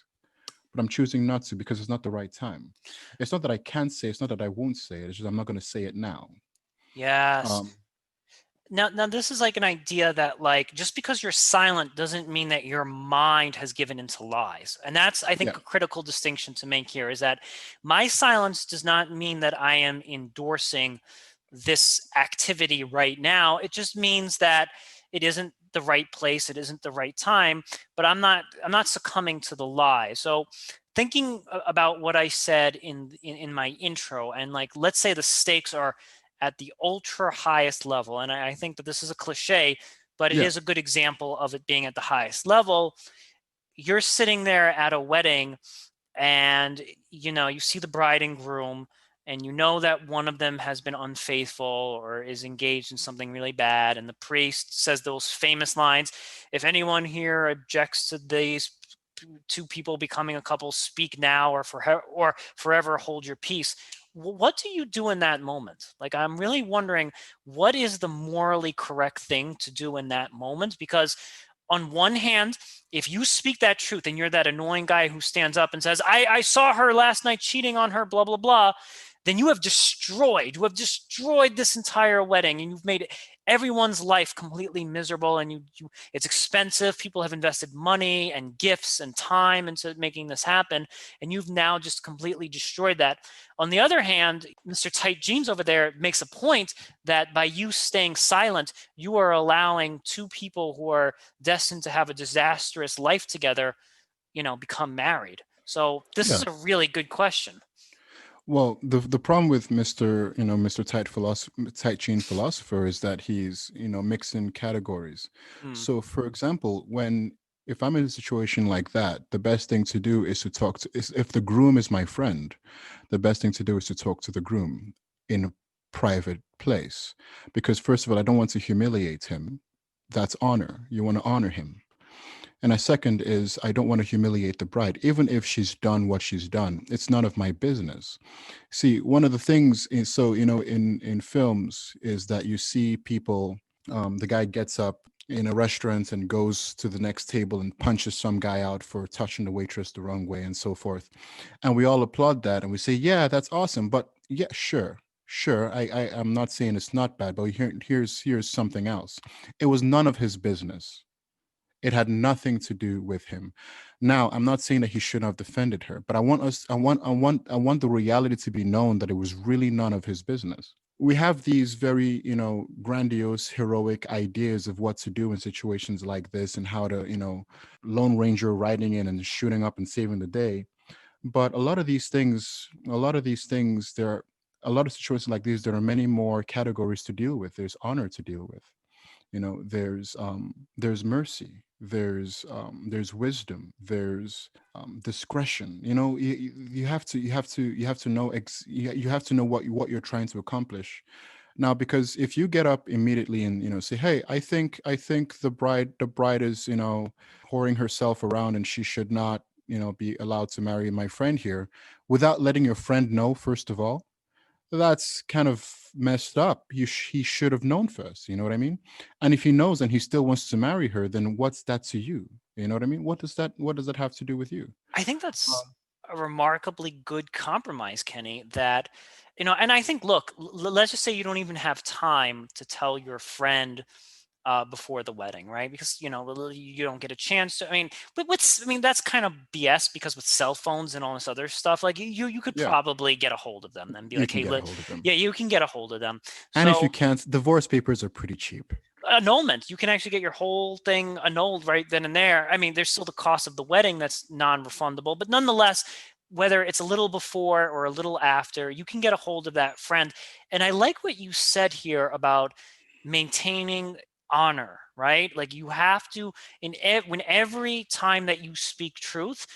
but I'm choosing not to because it's not the right time. It's not that I can't say, it's not that I won't say it, it's just I'm not going to say it now. Yes. um Now this is like an idea that like just because you're silent doesn't mean that your mind has given into lies. And that's, I yeah. think, a critical distinction to make here is that my silence does not mean that I am endorsing this activity right now. It just means that it isn't the right place, it isn't the right time, but I'm not succumbing to the lie. So thinking about what I said in my intro, and like let's say the stakes are at the ultra highest level. And I think that this is a cliche, but it Yeah. is a good example of it being at the highest level. You're sitting there at a wedding and you see the bride and groom, and you know that one of them has been unfaithful or is engaged in something really bad, and the priest says those famous lines, if anyone here objects to these two people becoming a couple, speak now or forever hold your peace. What do you do in that moment? Like, I'm really wondering, what is the morally correct thing to do in that moment? Because on one hand, if you speak that truth and you're that annoying guy who stands up and says, I saw her last night cheating on her, blah, blah, blah, then you have destroyed this entire wedding, and you've made everyone's life completely miserable, and it's expensive. People have invested money and gifts and time into making this happen, and you've now just completely destroyed that. On the other hand, Mr. Tight Jeans over there makes a point that by you staying silent, you are allowing two people who are destined to have a disastrous life together, become married. So this is Yeah. a really good question. Well, the problem with Mr. Tight Chain Philosopher is that he's, mixing categories. Hmm. So, for example, if I'm in a situation like that, the best thing to do is to if the groom is my friend, the best thing to do is to talk to the groom in a private place. Because first of all, I don't want to humiliate him. That's honor. You want to honor him. And a second is, I don't want to humiliate the bride, even if she's done what she's done. It's none of my business. See, one of the things is, so, in films is that you see people, the guy gets up in a restaurant and goes to the next table and punches some guy out for touching the waitress the wrong way and so forth. And we all applaud that and we say, yeah, that's awesome. But yeah, sure. Sure, I'm not saying it's not bad, but here's something else. It was none of his business. It had nothing to do with him. Now, I'm not saying that he shouldn't have defended her, but I want the reality to be known that it was really none of his business. We have these very, grandiose, heroic ideas of what to do in situations like this and how to, Lone Ranger riding in and shooting up and saving the day. But there are a lot of situations like these. There are many more categories to deal with. There's honor to deal with. There's mercy, there's wisdom, there's discretion. You have to know you have to know what you're trying to accomplish now, because if you get up immediately and say, hey, I think the bride is whoring herself around and she should not be allowed to marry my friend here, without letting your friend know first of all, that's kind of messed up. He should have known first. You know what I mean? And if he knows and he still wants to marry her, then what's that to you? You know what I mean? What does that have to do with you? I think that's Um, a remarkably good compromise, Kenny, that, and I think, look, let's just say you don't even have time to tell your friend before the wedding, right? Because you don't get a chance to. I mean, but that's kind of BS because with cell phones and all this other stuff, like you could Yeah, probably get a hold of them and be you like, can hey, get a hold of them. yeah, you can get a hold of them. And if you So can't, divorce papers are pretty cheap. annulment, you can actually get your whole thing annulled right then and there. I mean, there's still the cost of the wedding that's non-refundable, but nonetheless, whether it's a little before or a little after, you can get a hold of that friend. And I like what you said here about maintaining honor, right? Like you have to when every time that you speak truth,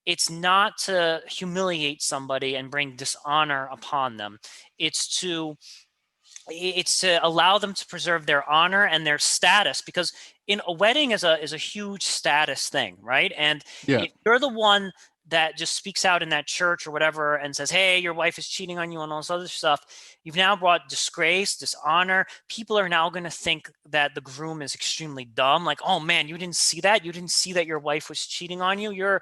it's not to humiliate somebody and bring dishonor upon them. It's to it's to allow them to preserve their honor and their status, because in a wedding is a huge status thing, right? And Yeah. if you're the one that just speaks out in that church or whatever and says, hey, your wife is cheating on you and all this other stuff, you've now brought disgrace, dishonor. People are now going to think that the groom is extremely dumb, like, oh man, you didn't see that, your wife was cheating on you,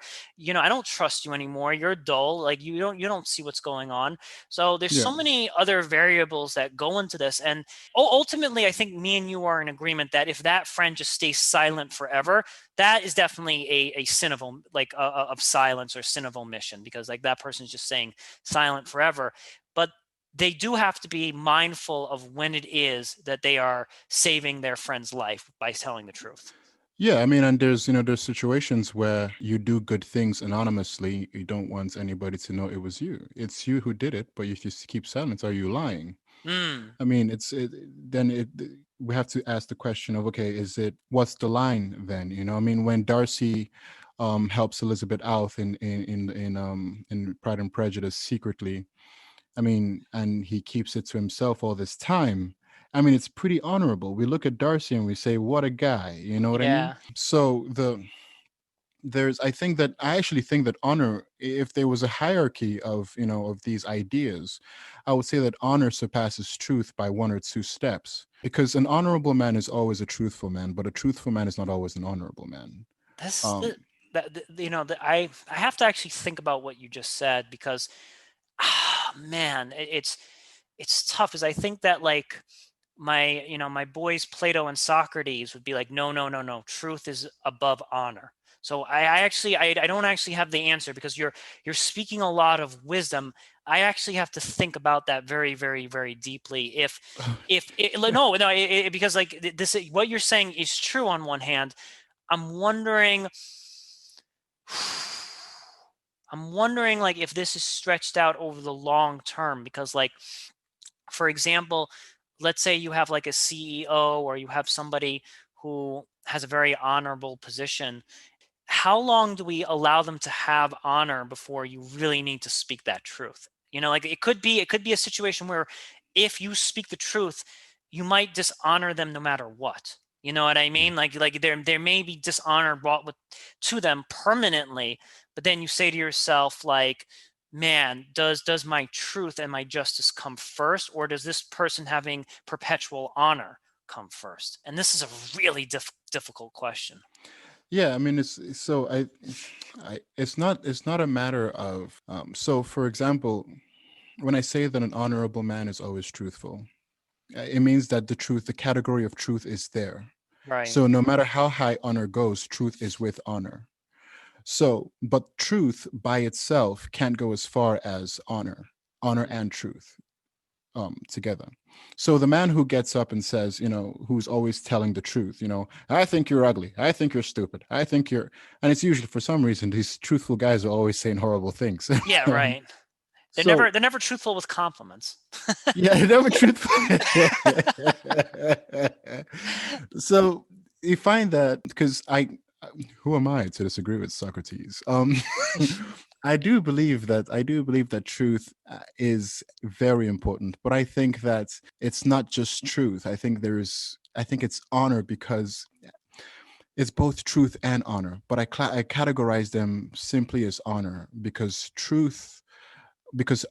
I don't trust you anymore, you're dull, like you don't see what's going on. So there's Yeah. so many other variables that go into this. And ultimately, I think me and you are in agreement that if that friend just stays silent forever, that is definitely a sin of of silence or sin of omission, because like that person's just saying silent forever. But they do have to be mindful of when it is that they are saving their friend's life by telling the truth. Yeah, I mean, and there's situations where you do good things anonymously. You don't want anybody to know it was you. It's you who did it, but if you keep silent, are you lying? Mm, I mean, then we have to ask the question of, okay, what's the line then? I mean, when Darcy helps Elizabeth out in Pride and Prejudice secretly, I mean, and he keeps it to himself all this time. I mean, it's pretty honorable. We look at Darcy and we say, what a guy, you know what I mean? yeah. So I actually think that honor, if there was a hierarchy of these ideas, I would say that honor surpasses truth by one or two steps, because an honorable man is always a truthful man, but a truthful man is not always an honorable man. This Um, the, that the, I have to actually think about what you just said, because man, it's tough. Is I think that like my boys Plato and Socrates would be like, no, no, no, no, truth is above honor. So I don't actually have the answer, because you're speaking a lot of wisdom. I actually have to think about that very, very, very deeply. If it, no, no, because like this, what you're saying is true on one hand. I'm wondering, I'm wondering like if this is stretched out over the long term, because like, for example, let's say you have like a CEO, or you have somebody who has a very honorable position. How long do we allow them to have honor before you really need to speak that truth? Like it could be a situation where if you speak the truth, you might dishonor them no matter what. You know what I mean? Like there may be dishonor brought to them permanently, but then you say to yourself, like, man, does my truth and my justice come first, or does this person having perpetual honor come first? And this is a really difficult question. yeah, I mean, it's not a matter of, so for example, when I say that an honorable man is always truthful, it means that the category of truth is there. Right. So no matter how high honor goes, truth is with honor. So, but truth by itself can't go as far as honor Mm. and truth together. So the man who gets up and says, who's always telling the truth, I think you're ugly, I think you're stupid, and it's usually for some reason these truthful guys are always saying horrible things. Yeah, um, right. They're so never they're never truthful with compliments. yeah, never truthful. So you find that, because who am I to disagree with Socrates? I do believe that truth is very important, but I think that it's not just truth. I think it's honor, because it's both truth and honor, but I categorize them simply as honor, because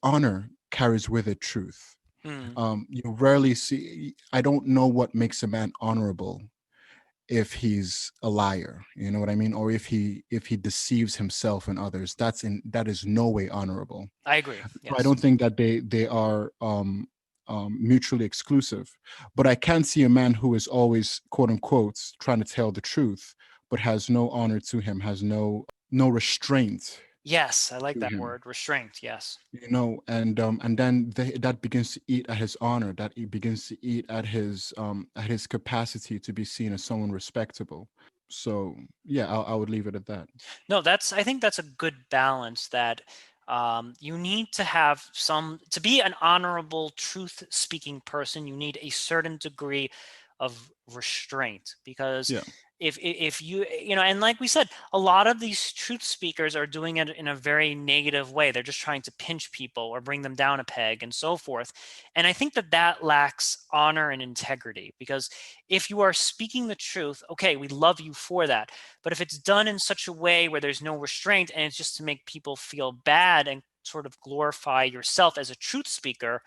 honor carries with it truth. Mm, You rarely see. I don't know what makes a man honorable if he's a liar. You know what I mean? Or if he deceives himself and others. That is no way honorable. I agree. So I Yes. don't think that they are. mutually exclusive. But I can see a man who is always, quote unquote, trying to tell the truth, but has no honor to him, has no restraint Yes, I like to that him. word, restraint. Yes. And then that begins to eat at his honor. That it begins to eat at his capacity to be seen as someone respectable. So yeah, I would leave it at that. No, I think that's a good balance that you need to have to be an honorable, truth speaking person, you need a certain degree of restraint because Yeah. if you know, and like we said, a lot of these truth speakers are doing it in a very negative way. They're just trying to pinch people or bring them down a peg and so forth. And I think that lacks honor and integrity because if you are speaking the truth, okay, we love you for that. But if it's done in such a way where there's no restraint and it's just to make people feel bad and sort of glorify yourself as a truth speaker,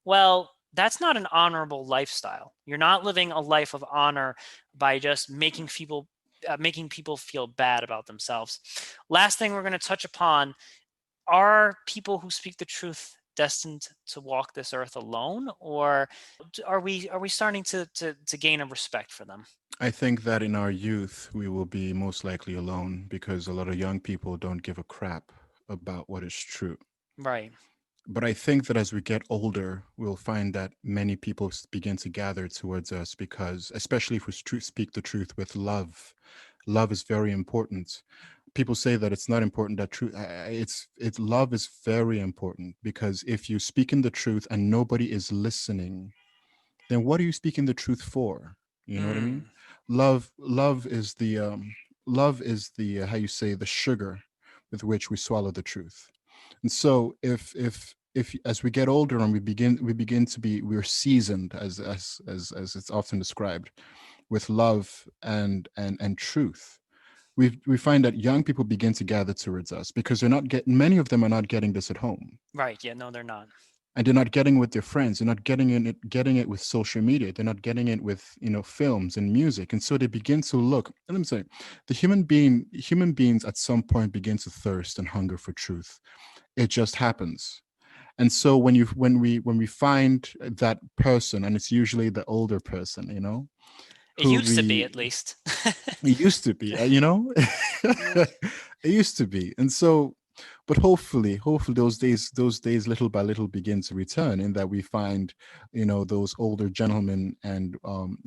well, that's not an honorable lifestyle. You're not living a life of honor by just making people feel bad about themselves. Last thing we're going to touch upon, are people who speak the truth destined to walk this earth alone, or are we starting to gain a respect for them? I think that in our youth, we will be most likely alone because a lot of young people don't give a crap about what is true. Right. But I think that as we get older, we'll find that many people begin to gather towards us because, especially if we speak the truth with love, love is very important. People say that it's not important. That truth, it's love is very important because if you speak in the truth and nobody is listening, then what are you speaking the truth for? You know what I mean? Mm. Love is the how you say, the sugar with which we swallow the truth. And so if as we get older and we begin to be, we're seasoned, as it's often described, with love and truth, we find that young people begin to gather towards us because they're not getting, many of them are not getting this at home, Right. Yeah, no, they're not. and they're not getting it with their friends, they're not getting it with social media, they're not getting it with, films and music. And so they begin to look, and let me say, human beings at some point begin to thirst and hunger for truth. It just happens. And so when we find that person, and it's usually the older person, It who used to be, we at least. it used to be, it used to be. And so, but hopefully those days little by little begin to return, in that we find, those older gentlemen and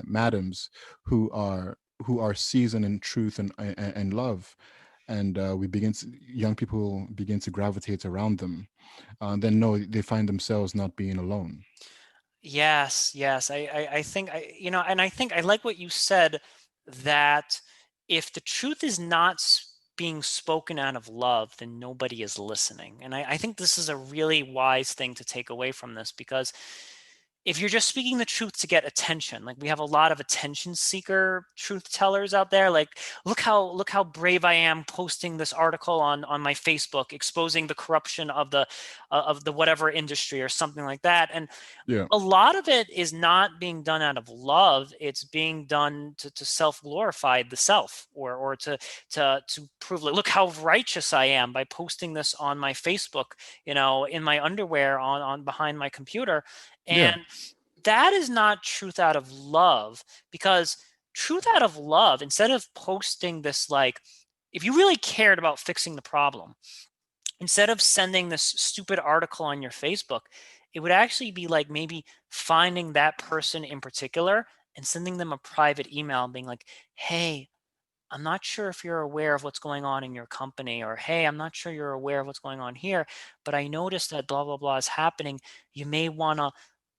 madams who are seasoned in truth and love. And young people begin to gravitate around them. Then no, they find themselves not being alone. Yes, yes. I think and I think I like what you said that if the truth is not being spoken out of love, then nobody is listening. And I think this is a really wise thing to take away from this because if you're just speaking the truth to get attention, like we have a lot of attention seeker truth tellers out there, like look how brave I am posting this article on my Facebook exposing the corruption of the whatever industry or something like that. And Yeah. a lot of it is not being done out of love. It's being done to self-glorify the self, or to prove, like, look how righteous I am by posting this on my Facebook, in my underwear on behind my computer. Yeah. And that is not truth out of love, because truth out of love, instead of posting this, like, if you really cared about fixing the problem, instead of sending this stupid article on your Facebook, it would actually be like maybe finding that person in particular and sending them a private email being like, hey, I'm not sure if you're aware of what's going on in your company, or hey, I'm not sure you're aware of what's going on here, but I noticed that blah, blah, blah is happening. You may want to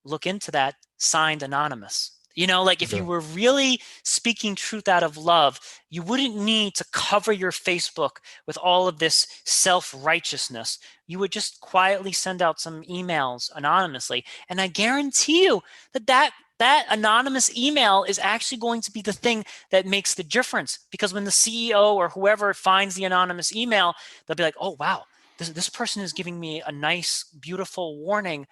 look into that, signed anonymous. Like if you Yeah. were really speaking truth out of love, you wouldn't need to cover your Facebook with all of this self-righteousness. You would just quietly send out some emails anonymously. And I guarantee you that anonymous email is actually going to be the thing that makes the difference. Because when the CEO or whoever finds the anonymous email, they'll be like, oh, wow, this person is giving me a nice, beautiful warning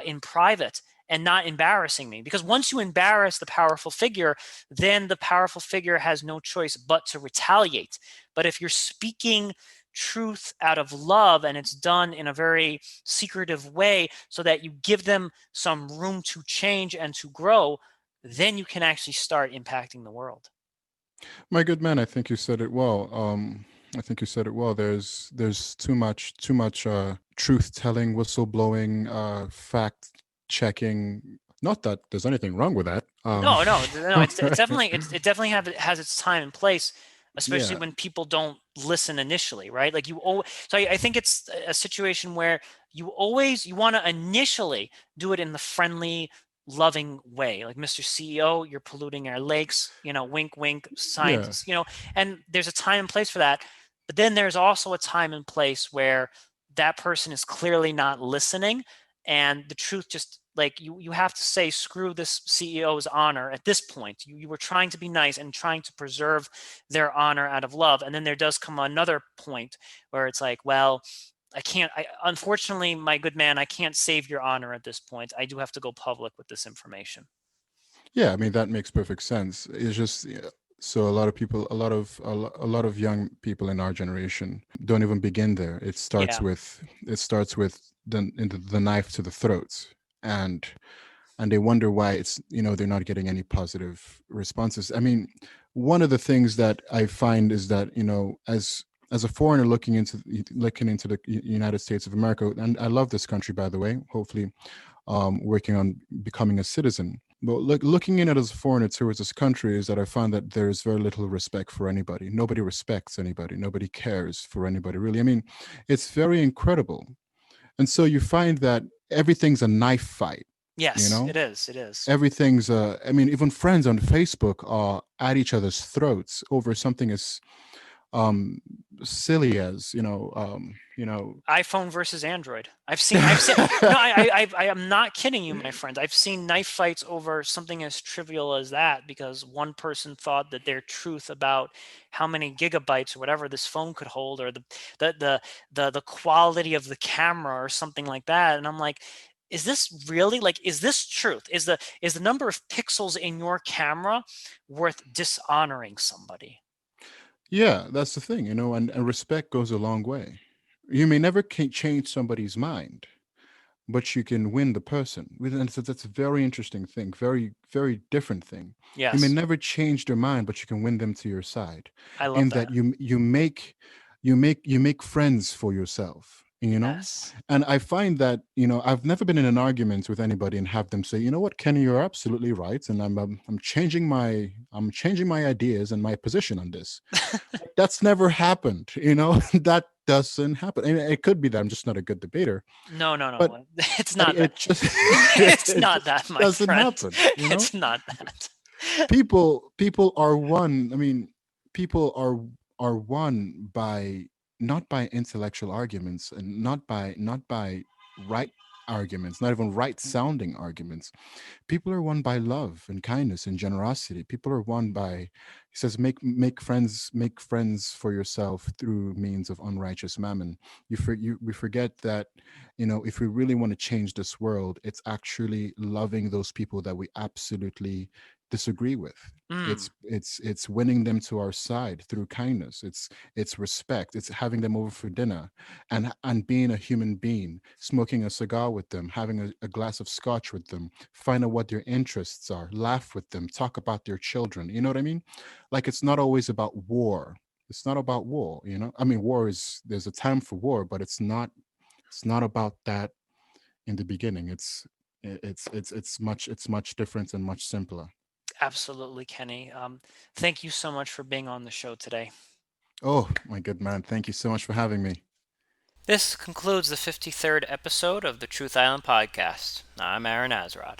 in private and not embarrassing me. Because once you embarrass the powerful figure, then the powerful figure has no choice but to retaliate. But if you're speaking truth out of love, and it's done in a very secretive way so that you give them some room to change and to grow, then you can actually start impacting the world. My good man, I think you said it well. I think you said it well. There's too much truth telling, whistleblowing, fact checking. Not that there's anything wrong with that. No. It's definitely it definitely has its time and place, especially Yeah, when people don't listen initially, right? Like so I think it's a situation where you want to initially do it in the friendly, loving way. Like, Mr. CEO, you're polluting our lakes, wink, wink, yeah, signs, and there's a time and place for that. But then there's also a time and place where that person is clearly not listening, and the truth just, like, you have to say, screw this CEO's honor at this point. You were trying to be nice and trying to preserve their honor out of love, and then there does come another point where it's like, well, unfortunately, my good man, I can't save your honor at this point. I do have to go public with this information. yeah. I mean, that makes perfect sense. It's just yeah, so a lot of people, a lot of young people in our generation don't even begin there. Yeah. It starts with the knife to the throats, and and they wonder why they're not getting any positive responses. I mean, one of the things that I find is that as a foreigner looking into the United States of America, and I love this country, by the way. Hopefully, working on becoming a citizen. But looking in it as a foreigner towards this country is that I find that there is very little respect for anybody. Nobody respects anybody. Nobody cares for anybody, really. I mean, it's very incredible. And so you find that everything's a knife fight, you Yes, know? it is. It is. Everything's, I mean, even friends on Facebook are at each other's throats over something as um silly as iPhone versus Android. I've seen. No, I am not kidding you, my friend. I've seen knife fights over something as trivial as that because one person thought that their truth about how many gigabytes or whatever this phone could hold, or the quality of the camera or something like that, and I'm like, is this really, like, is this truth? Is the number of pixels in your camera worth dishonoring somebody? Yeah, that's the thing, and respect goes a long way. You may never change somebody's mind, but you can win the person. And so that's a very interesting thing, very, very different thing. You may Yes, never change their mind, but you can win them to your side. I love In that. that you make friends for yourself, Yes. and I find that I've never been in an argument with anybody and have them say, you know what, Kenny, you're absolutely right, and I'm changing my ideas and my position on this. That's never happened. That doesn't happen. And it could be that I'm just not a good debater, No, no, but no. It's not that. it just It's it not just that, my doesn't friend. happen. It's not that. People are won. I mean, people are won by not by intellectual arguments, and not by right arguments, not even right sounding arguments. People are won by love and kindness and generosity. People are won by, he says, make friends for yourself through means of unrighteous mammon. We forget that, if we really want to change this world, it's actually loving those people that we absolutely disagree with. Mm, It's winning them to our side through kindness. It's respect. It's having them over for dinner, and being a human being, smoking a cigar with them, having a glass of scotch with them, find out what their interests are, laugh with them, talk about their children. You know what I mean? Like, it's not always about war. It's not about war. I mean, there's a time for war, but it's not about that in the beginning. It's much different and much simpler. absolutely, Kenny. Thank you so much for being on the show today. Oh, my good man. Thank you so much for having me. This concludes the 53rd episode of the Truth Island podcast. I'm Aaron Azrod.